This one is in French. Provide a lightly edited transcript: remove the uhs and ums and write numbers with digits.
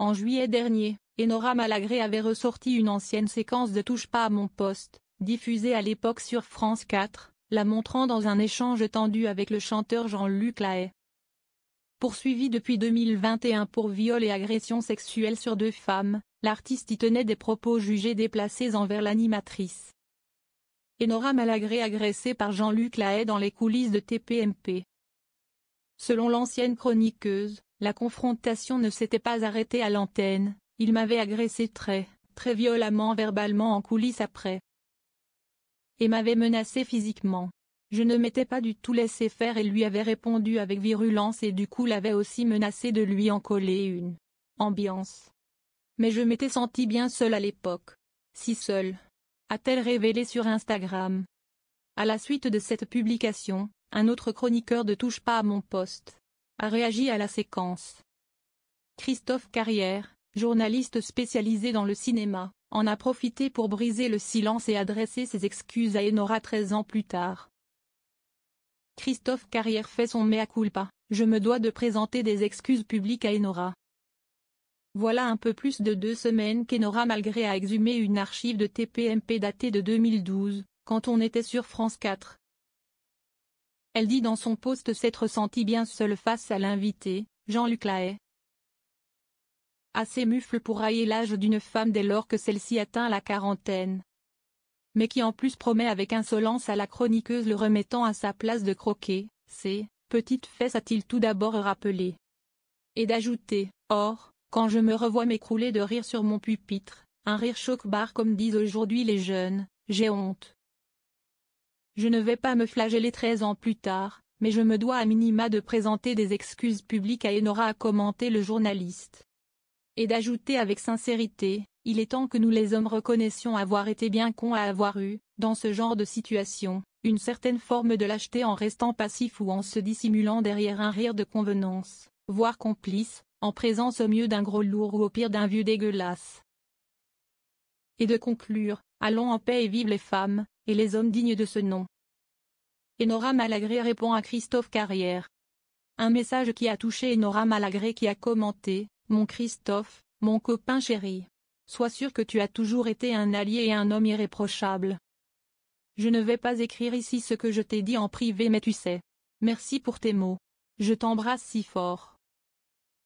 En juillet dernier, Enora Malagré avait ressorti une ancienne séquence de Touche pas à mon poste, diffusée à l'époque sur France 4, la montrant dans un échange tendu avec le chanteur Jean-Luc Lahaye. Poursuivi depuis 2021 pour viol et agression sexuelle sur 2 femmes, l'artiste y tenait des propos jugés déplacés envers l'animatrice. Enora Malagré agressée par Jean-Luc Lahaye dans les coulisses de TPMP. Selon l'ancienne chroniqueuse, la confrontation ne s'était pas arrêtée à l'antenne, il m'avait agressé très violemment verbalement en coulisses après. Et m'avait menacé physiquement. Je ne m'étais pas du tout laissé faire et lui avais répondu avec virulence et du coup l'avais aussi menacé de lui en coller une. Ambiance. Mais je m'étais sentie bien seule à l'époque. Si seule. A-t-elle révélé sur Instagram. À la suite de cette publication, un autre chroniqueur de Touche pas à mon poste a réagi à la séquence. Christophe Carrière, journaliste spécialisé dans le cinéma, en a profité pour briser le silence et adresser ses excuses à Enora 13 ans plus tard. Christophe Carrière fait son mea culpa, je me dois de présenter des excuses publiques à Enora. Voilà un peu plus de 2 semaines qu'Enora Malagré a exhumé une archive de TPMP datée de 2012, quand on était sur France 4. Elle dit dans son post s'être sentie bien seule face à l'invité, Jean-Luc Lahaye. Assez mufle pour railler l'âge d'une femme dès lors que celle-ci atteint la quarantaine. Mais qui en plus promet avec insolence à la chroniqueuse le remettant à sa place de croquer, ses petites fesses a-t-il tout d'abord rappelé. Et d'ajouter, or, quand je me revois m'écrouler de rire sur mon pupitre, un rire choc-barre comme disent aujourd'hui les jeunes, j'ai honte. Je ne vais pas me flageller 13 ans plus tard, mais je me dois à minima de présenter des excuses publiques à Enora, a commenté le journaliste. Et d'ajouter avec sincérité, il est temps que nous les hommes reconnaissions avoir été bien cons à avoir eu, dans ce genre de situation, une certaine forme de lâcheté en restant passif ou en se dissimulant derrière un rire de convenance, voire complice, en présence au mieux d'un gros lourd ou au pire d'un vieux dégueulasse. Et de conclure, allons en paix et vive les femmes, et les hommes dignes de ce nom. Enora Malagré répond à Christophe Carrière. Un message qui a touché Enora Malagré qui a commenté, mon Christophe, mon copain chéri. Sois sûr que tu as toujours été un allié et un homme irréprochable. Je ne vais pas écrire ici ce que je t'ai dit en privé mais tu sais. Merci pour tes mots. Je t'embrasse si fort.